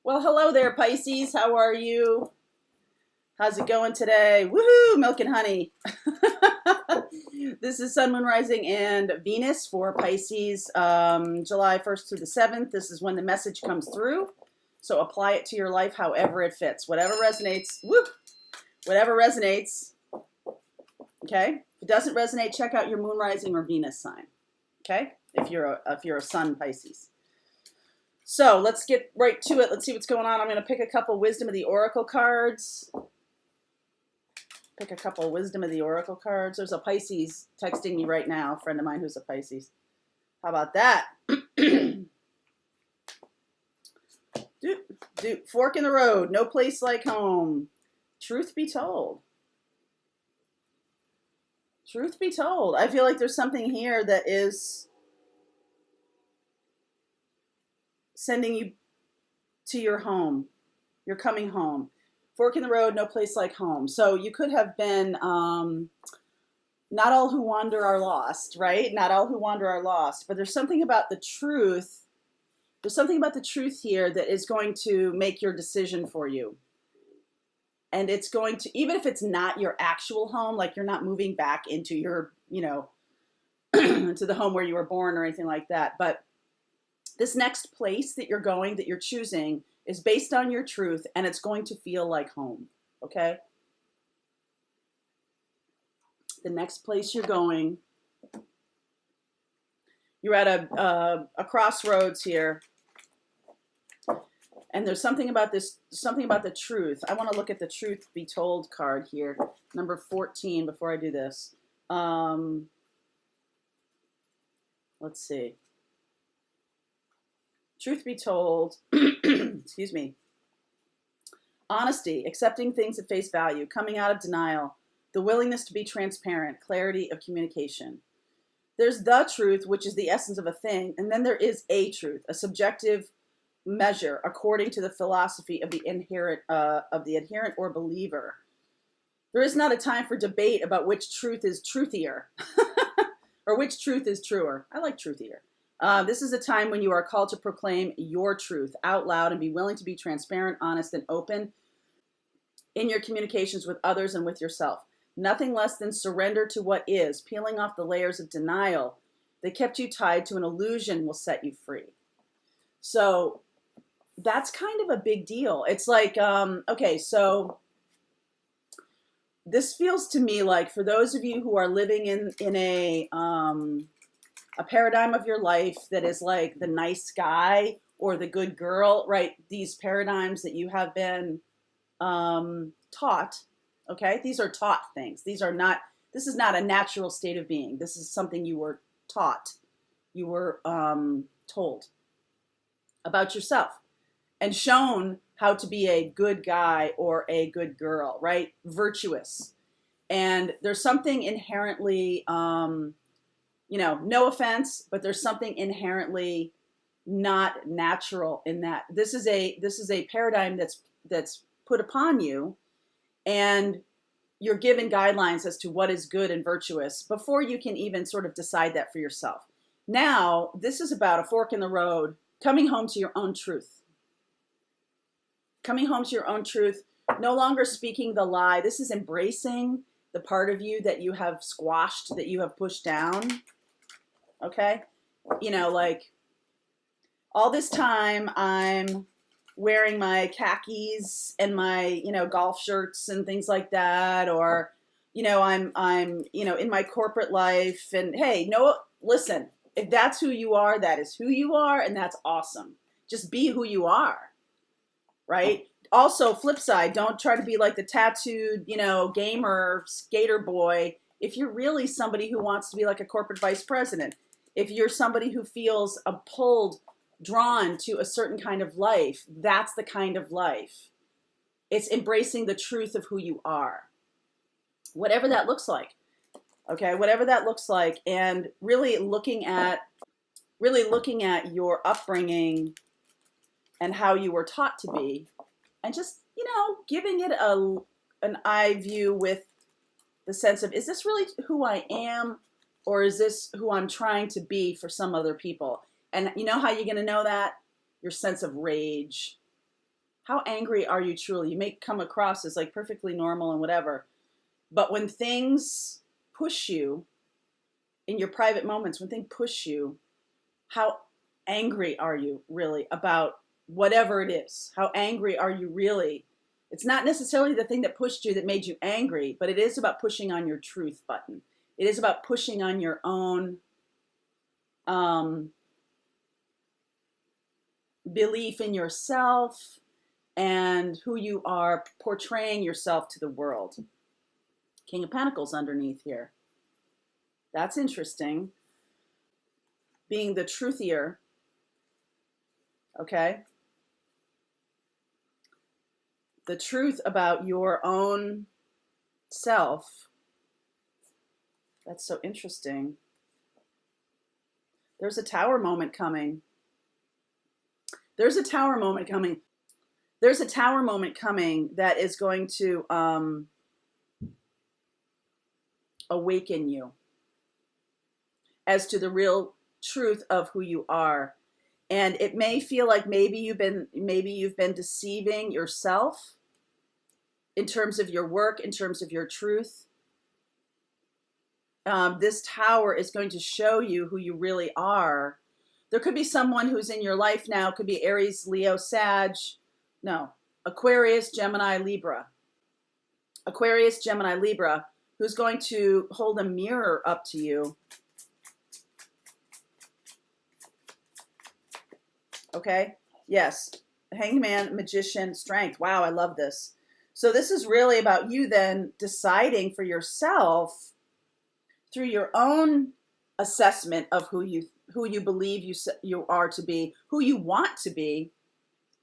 Well, hello there, Pisces. How are you? How's it going today? Woohoo! Milk and honey. This is Sun, Moon, Rising, and Venus for Pisces, July 1st through the 7th. This is when the message comes through. So apply it to your life however it fits. Whatever resonates. Woo! Whatever resonates. Okay? If it doesn't resonate, check out your Moon, Rising, or Venus sign. Okay? If you're a Sun Pisces. So let's get right to it. Let's see what's going on. I'm going to pick a couple Wisdom of the Oracle cards. There's a Pisces texting me right now, a friend of mine who's a Pisces. How about that? Fork in the road. No place like home. Truth be told. Truth be told. I feel like there's something here that is sending you to your home. You're coming home. Fork in the road, no place like home. So you could have been, not all who wander are lost, right? Not all who wander are lost. But there's something about the truth. There's something about the truth here that is going to make your decision for you. And it's going to, even if it's not your actual home, like you're not moving back into your, into the home where you were born or anything like that. But this next place that you're going, that you're choosing, is based on your truth, and it's going to feel like home, okay? The next place you're going, you're at a crossroads here, and there's something about this, something about the truth. I want to look at the Truth Be Told card here, number 14, before I do this. Let's see. Truth be told, excuse me, honesty, accepting things at face value, coming out of denial, the willingness to be transparent, clarity of communication. There's the truth, which is the essence of a thing, and then there is a truth, a subjective measure according to the philosophy of the adherent or believer. There is not a time for debate about which truth is truthier, or which truth is truer. I like truthier. This is a time when you are called to proclaim your truth out loud and be willing to be transparent, honest, and open in your communications with others and with yourself. Nothing less than surrender to what is, peeling off the layers of denial that kept you tied to an illusion will set you free. So that's kind of a big deal. It's like, okay, so this feels to me like for those of you who are living in a paradigm of your life that is like the nice guy or the good girl, right? These paradigms that you have been taught, okay? These are taught things. This is not a natural state of being. This is something you were taught. You were told about yourself and shown how to be a good guy or a good girl, right? Virtuous. And there's something inherently, no offense, but there's something inherently not natural in that. This is a paradigm that's put upon you, and you're given guidelines as to what is good and virtuous before you can even sort of decide that for yourself. Now, this is about a fork in the road, coming home to your own truth. Coming home to your own truth, no longer speaking the lie. This is embracing the part of you that you have squashed, that you have pushed down. Okay? Like all this time I'm wearing my khakis and my, golf shirts and things like that, or, I'm in my corporate life, and hey, no, listen, if that's who you are, that is who you are, and that's awesome. Just be who you are, right? Also, flip side, don't try to be like the tattooed, gamer, skater boy. If you're really somebody who wants to be like a corporate vice president, if you're somebody who feels drawn to a certain kind of life, that's the kind of life. It's embracing the truth of who you are. Whatever that looks like. Okay, whatever that looks like, and really looking at your upbringing and how you were taught to be, and just, giving it an eye view with the sense of, is this really who I am? Or is this who I'm trying to be for some other people? And you know how you're going to know that? Your sense of rage. How angry are you truly? You may come across as like perfectly normal and whatever, but when things push you in your private moments, when things push you, how angry are you really about whatever it is? How angry are you really? It's not necessarily the thing that pushed you that made you angry, but it is about pushing on your truth button. It is about pushing on your own belief in yourself and who you are, portraying yourself to the world. King of Pentacles underneath here. That's interesting. Being the truthier, okay? The truth about your own self. That's so interesting. There's a tower moment coming. There's a tower moment coming. There's a tower moment coming that is going to awaken you as to the real truth of who you are. And it may feel like maybe you've been deceiving yourself in terms of your work, in terms of your truth. This tower is going to show you who you really are. There could be someone who's in your life now. It could be Aries, Leo, Sag. No, Aquarius, Gemini, Libra. Aquarius, Gemini, Libra, who's going to hold a mirror up to you. Okay? Yes. Hangman, Magician, Strength. Wow, I love this. So this is really about you then deciding for yourself through your own assessment of who you believe you are to be, who you want to be,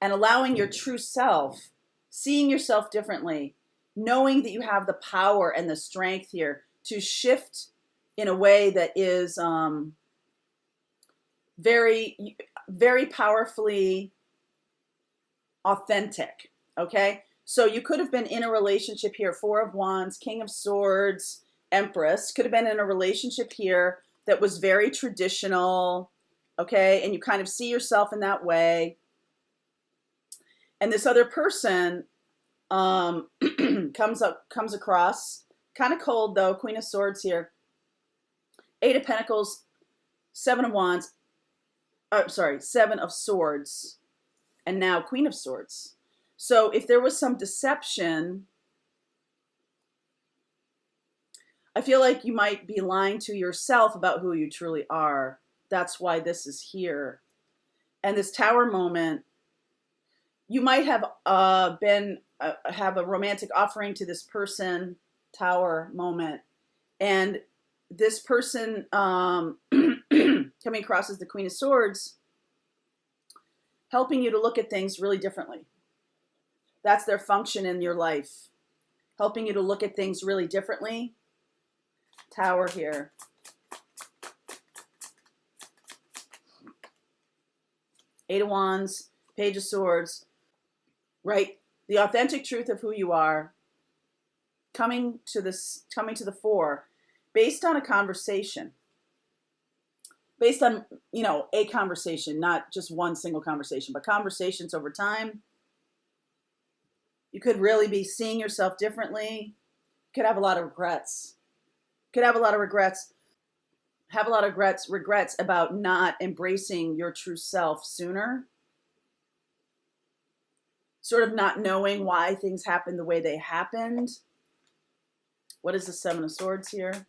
and allowing your true self, seeing yourself differently, knowing that you have the power and the strength here to shift in a way that is very, very powerfully authentic, okay? So you could have been in a relationship here, Four of Wands, King of Swords, Empress, could have been in a relationship here that was very traditional, okay? And you kind of see yourself in that way. And this other person comes across, kind of cold though, Queen of Swords here, Eight of Pentacles, Seven of Wands, Seven of Swords, and now Queen of Swords. So if there was some deception, I feel like you might be lying to yourself about who you truly are. That's why this is here. And this tower moment, you might have have a romantic offering to this person, tower moment. And this person coming across as the Queen of Swords, helping you to look at things really differently. That's their function in your life. Helping you to look at things really differently. Tower here. Eight of Wands, Page of Swords, right? The authentic truth of who you are coming to the fore based on a conversation. Based on, a conversation, not just one single conversation, but conversations over time. You could really be seeing yourself differently. You could have a lot of regrets. Have a lot of regrets about not embracing your true self sooner. Sort of not knowing why things happened the way they happened. What is the Seven of Swords here?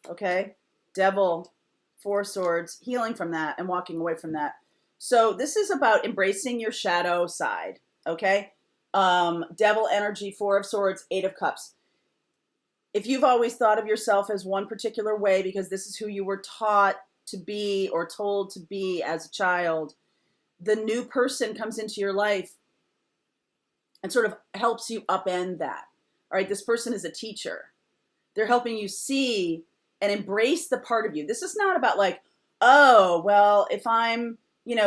Okay. Devil, Four of Swords, healing from that and walking away from that. So this is about embracing your shadow side. Okay. Devil energy, Four of Swords, Eight of Cups. If you've always thought of yourself as one particular way because this is who you were taught to be or told to be as a child, the new person comes into your life and sort of helps you upend that. All right, this person is a teacher. They're helping you see and embrace the part of you. This is not about like, oh, well, if I'm,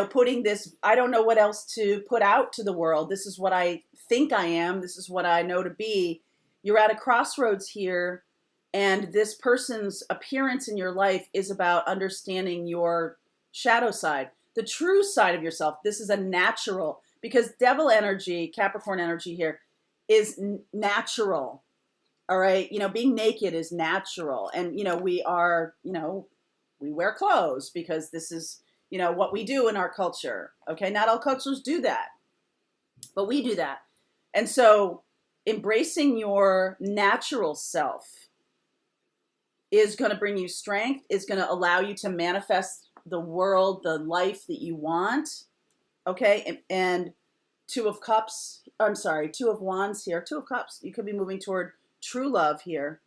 putting this, I don't know what else to put out to the world. This is what I think I am. This is what I know to be. You're at a crossroads here, and this person's appearance in your life is about understanding your shadow side. the true side of yourself. This is a natural, because devil energy, Capricorn energy here, is natural. All right. Being naked is natural. And, we are, we wear clothes because this is, what we do in our culture. Okay. Not all cultures do that, but we do that. And so embracing your natural self is going to bring you strength, is going to allow you to manifest the world, the life that you want. Okay. And Two of Wands here. Two of Cups. You could be moving toward true love here.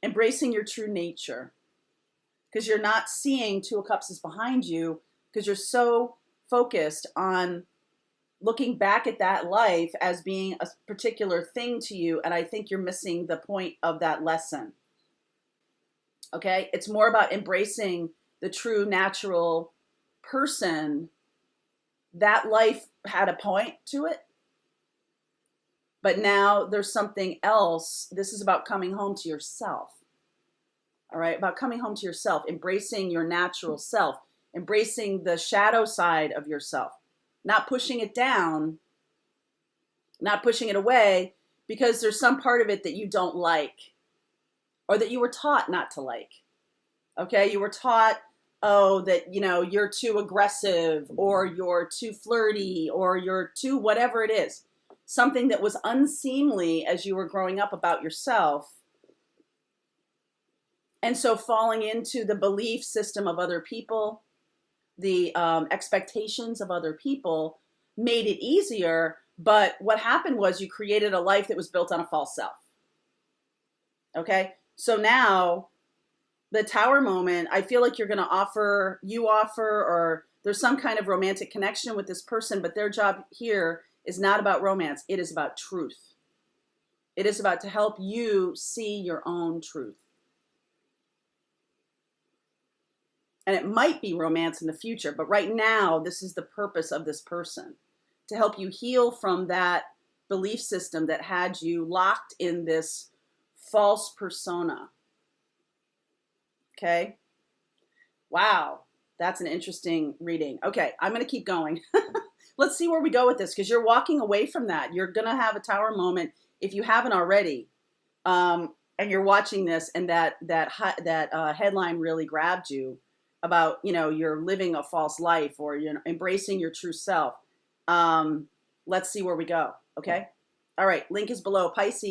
Embracing your true nature. Because you're not seeing Two of Cups is behind you, because you're so focused on looking back at that life as being a particular thing to you. And I think you're missing the point of that lesson. Okay? It's more about embracing the true natural person. That life had a point to it, but now there's something else. This is about coming home to yourself. All right, about coming home to yourself, embracing your natural self, embracing the shadow side of yourself, not pushing it down, not pushing it away, because there's some part of it that you don't like, or that you were taught not to like. Okay, you were taught, that, you're too aggressive, or you're too flirty, or you're too whatever it is. Something that was unseemly as you were growing up about yourself. And so falling into the belief system of other people, the expectations of other people made it easier. But what happened was you created a life that was built on a false self. Okay, so now the Tower moment, I feel like you're going to offer, or there's some kind of romantic connection with this person, but their job here is not about romance. It is about truth. It is about to help you see your own truth. And it might be romance in the future, but right now, this is the purpose of this person, to help you heal from that belief system that had you locked in this false persona. Okay. Wow. That's an interesting reading. Okay. I'm going to keep going. Let's see where we go with this, because you're walking away from that. You're going to have a Tower moment if you haven't already. And you're watching this, and that headline really grabbed you about, you're living a false life, or you're embracing your true self. Let's see where we go. Okay. All right. Link is below. Pisces.